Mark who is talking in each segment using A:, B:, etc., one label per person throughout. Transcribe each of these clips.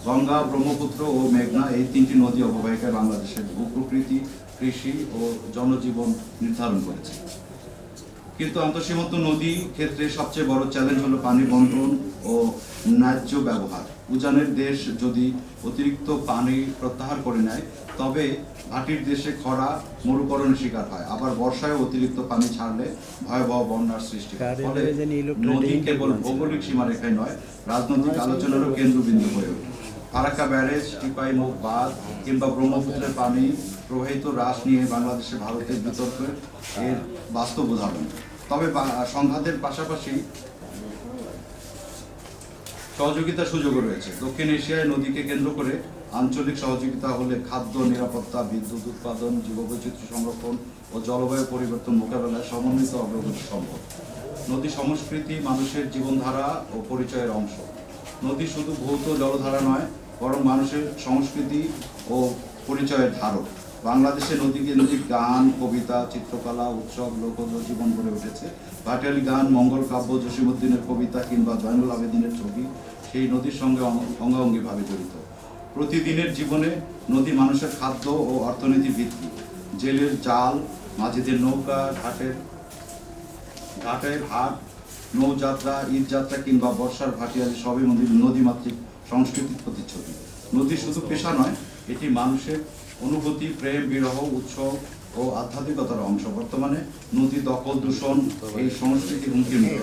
A: গঙ্গা, ব্রহ্মপুত্র ও মেঘনা এই তিনটি নদী অববাহিকায় বাংলাদেশের ভূপ্রকৃতি, কৃষি ও জনজীবন নির্ধারণ করেছে। কিন্তু আন্তঃসীমান্ত নদী ক্ষেত্রে সবচেয়ে বড় চ্যালেঞ্জ হলো পানি বন্টন ও ন্যায্য ব্যবহার। উজানের দেশ যদি অতিরিক্ত পানি প্রত্যাহার করে নেয়, তবে ভাটির দেশে খরা, মরুকরণের শিকার হয়। আবার বর্ষায় অতিরিক্ত পানি ছাড়লে ভয়াবহ বন্যার সৃষ্টি হয়। ফলে নদী কেবল ভৌগোলিক সীমারেখায় নয়, রাজনৈতিক আলোচনারও কেন্দ্রবিন্দু হয়ে ওঠে। ফারাক্কা ব্যারেজ, টিপাই মুখ বাঁধ কিংবা ব্রহ্মপুত্রের পানি প্রবাহিত হ্রাস নিয়ে বাংলাদেশে ভারতের বিতর্কের এর বাস্তব উদাহরণ। তবে সংঘাতের পাশাপাশি সহযোগিতার সুযোগও রয়েছে। দক্ষিণ এশিয়ায় নদীকে কেন্দ্র করে আঞ্চলিক সহযোগিতা হলে খাদ্য নিরাপত্তা, বিদ্যুৎ উৎপাদন, জীববৈচিত্র্য সংরক্ষণ ও জলবায়ু পরিবর্তন মোকাবেলায় সমন্বিত অগ্রগতি সম্ভব। নদী সংস্কৃতি মানুষের জীবনধারা ও পরিচয়ের অংশ। নদী শুধু ভৌত জলধারা নয়, বরং মানুষের সংস্কৃতি ও পরিচয়ের ধারক। বাংলাদেশে নদী কেন্দ্রিক গান, কবিতা, চিত্রকলা, উৎসব, লোকজ জীবন গড়ে উঠেছে। ভাটিয়ালি গান, মঙ্গল কাব্য, জসিমউদ্দিনের কবিতা কিংবা জয়নুল আবেদিনের ছবি সেই নদীর সঙ্গে অঙ্গাঙ্গিভাবে জড়িত। প্রতিদিনের জীবনে নদী মানুষের খাদ্য ও অর্থনীতির ভিত্তি। জেলের জাল, মাঝিদের নৌকা, ঘাটের হাট, নৌযাত্রা, ঈদযাত্রা কিংবা বর্ষার ভাটিয়ালি সবই নদীমাতৃক সংস্কৃতির প্রতিচ্ছবি। নদী শুধু পেশা নয়, এটি মানুষের অনুভূতি, প্রেম, বিরহ, উৎসব ও আধ্যাত্মিকতার অংশ। বর্তমানে নদী দখল, দূষণ এই সংস্কৃতি হুমকির মুখে।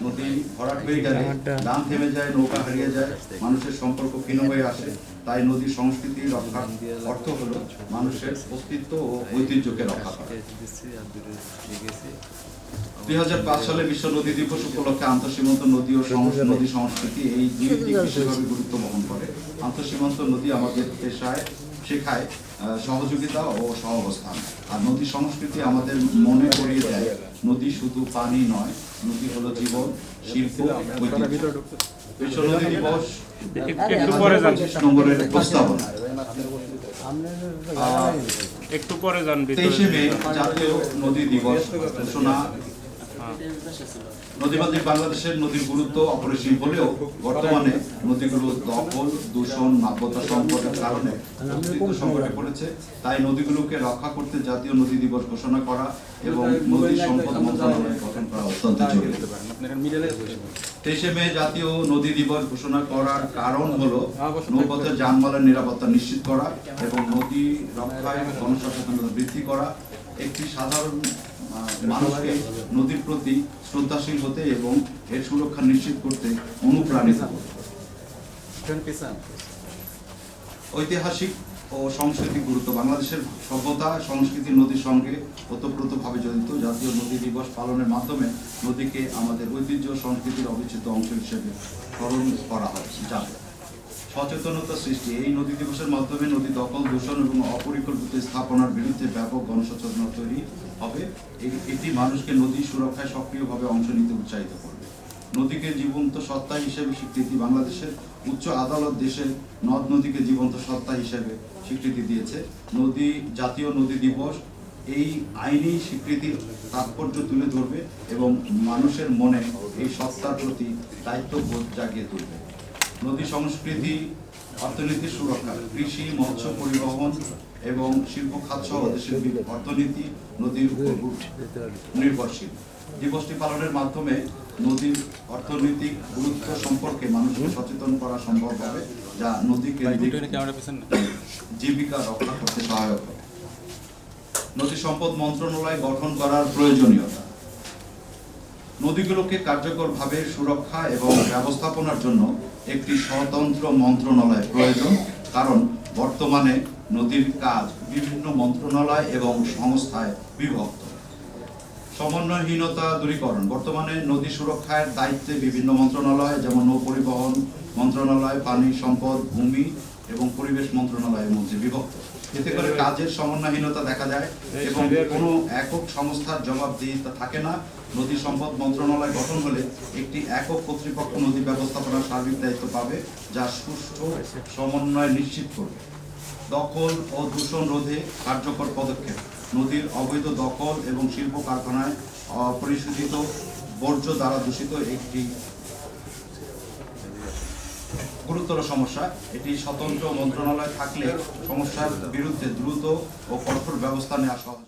A: নদী ভরাট হয়ে গেলে গান থেমে যায়, নৌকা হারিয়ে যায়, মানুষের সম্পর্ক ক্ষীণ হয়ে আসে। তাই নদী সংস্কৃতি রক্ষার অর্থ হল মানুষের অস্তিত্ব ও ঐতিহ্যকে রক্ষা করা। 2005 সালে বিশ্ব নদী দিবস উপলক্ষে আন্তঃসীমান্ত নদী ও নদী সংস্কৃতি এই দুই দিক বিশেষভাবে গুরুত্ব বহন করে। আন্তঃসীমান্ত নদী আমাদের শেখায় সহযোগিতা ও সহাবস্থান, আর নদী সংস্কৃতি আমাদের মনে করিয়ে দেয় নদী শুধু পানি নয়, নদী হলো জীবন, শিল্প, বিশ্ব নদী দিবস নম্বরের প্রস্তাবনা। 23 মে জাতীয় নদী দিবস ঘোষণা। নদীমাতৃক বাংলাদেশের নদীর গুরুত্ব অপরিসীম হলেও বর্তমানে নদীগুলো দখল, দূষণ, নাব্যতা সংকটের কারণে অস্তিত্ব সংকটে পড়েছে। তাই নদীগুলোকে রক্ষা করতে জাতীয় নদী দিবস ঘোষণা করা এবং নদী সম্পদ মন্ত্রণালয় গঠন করা অত্যন্ত জরুরি। 23 মে জাতীয় নদী দিবস ঘোষণা করার কারণ হলো নৌপথে যানবাহনের নিরাপত্তা নিশ্চিত করা এবং নদী রক্ষায় জনসচেতনতা বৃদ্ধি করা, একটি সাধারণ মানুষকে নদীর প্রতি শ্রদ্ধাশীল হতে এবং এর সুরক্ষা নিশ্চিত করতে অনুপ্রাণিত করতে। ঐতিহাসিক ও সাংস্কৃতিক গুরুত্ব। বাংলাদেশের সভ্যতা সংস্কৃতি নদীর সঙ্গে ওতপ্রোতভাবে জড়িত। জাতীয় নদী দিবস পালনের মাধ্যমে নদীকে আমাদের ঐতিহ্য সংস্কৃতির অবিচ্ছেদ্য অংশ হিসেবে স্মরণ করা যাবে। সচেতনতা সৃষ্টি। এই নদী দিবসের মাধ্যমে নদী দখল, দূষণ এবং অপরিকল্পিত স্থাপনার বিরুদ্ধে ব্যাপক গণসচেতনতা তৈরি হবে। এটি মানুষকে নদী সুরক্ষায় সক্রিয়ভাবে অংশ নিতে উৎসাহিত করবে। নদীকে জীবন্ত সত্তা হিসেবে স্বীকৃতি। বাংলাদেশের উচ্চ আদালত দেশের নদ নদীকে জীবন্ত সত্তা হিসেবে স্বীকৃতি দিয়েছে। জাতীয় নদী দিবস এই আইনি স্বীকৃতির তাৎপর্য তুলে ধরবে এবং মানুষের মনে এই সত্তার প্রতি দায়িত্ববোধ জাগিয়ে তুলবে। নদী সংস্কৃতি, অর্থনীতির সুরক্ষা। কৃষি, মৎস্য, পরিবহন এবং শিল্প খাত সহ দেশের অর্থনীতি নদীর উপর নির্ভরশীল। দিবসটি পালনের মাধ্যমে নদীর অর্থনৈতিক গুরুত্ব সম্পর্কে মানুষকে সচেতন করা সম্ভব হবে, যা নদী কেন্দ্রিক জীবিকা রক্ষা করতে সহায়ক হবে। নদী সম্পদ মন্ত্রণালয় গঠন করার প্রয়োজনীয়তা। নদীগুলোকে কার্যকরভাবে সুরক্ষা এবং ব্যবস্থাপনার জন্য একটি স্বতন্ত্র মন্ত্রণালয় প্রয়োজন, কারণ বর্তমানে নদীর কাজ বিভিন্ন মন্ত্রণালয় এবং সংস্থায় বিভক্ত। সমন্বয়হীনতা দূরীকরণ। বর্তমানে নদী সুরক্ষার দায়িত্বে বিভিন্ন মন্ত্রণালয়, যেমন নৌ পরিবহন মন্ত্রণালয়, পানি সম্পদ, ভূমি এবং পরিবেশ মন্ত্রণালয়ের মধ্যে বিভক্ত। এতে করে কাজের সমন্বয়হীনতা দেখা যায় এবং কোনো একক সংস্থার জবাবদিহিতা থাকে না। নদী সম্পদ মন্ত্রণালয় গঠন হলে একটি একক কর্তৃপক্ষ নদী ব্যবস্থাপনার সার্বিক দায়িত্ব পাবে, যা সুষ্ঠু সমন্বয় নিশ্চিত করবে। দখল ও দূষণ রোধে কার্যকর পদক্ষেপ। নদীর অবৈধ দখল এবং শিল্প কারখানায় অপরিশোধিত বর্জ্য দ্বারা দূষিত একটি গুরুতর সমস্যা। এটি স্বতন্ত্র মন্ত্রণালয় থাকলে সমস্যার বিরুদ্ধে দ্রুত ও কঠোর ব্যবস্থা নেওয়া সহজ।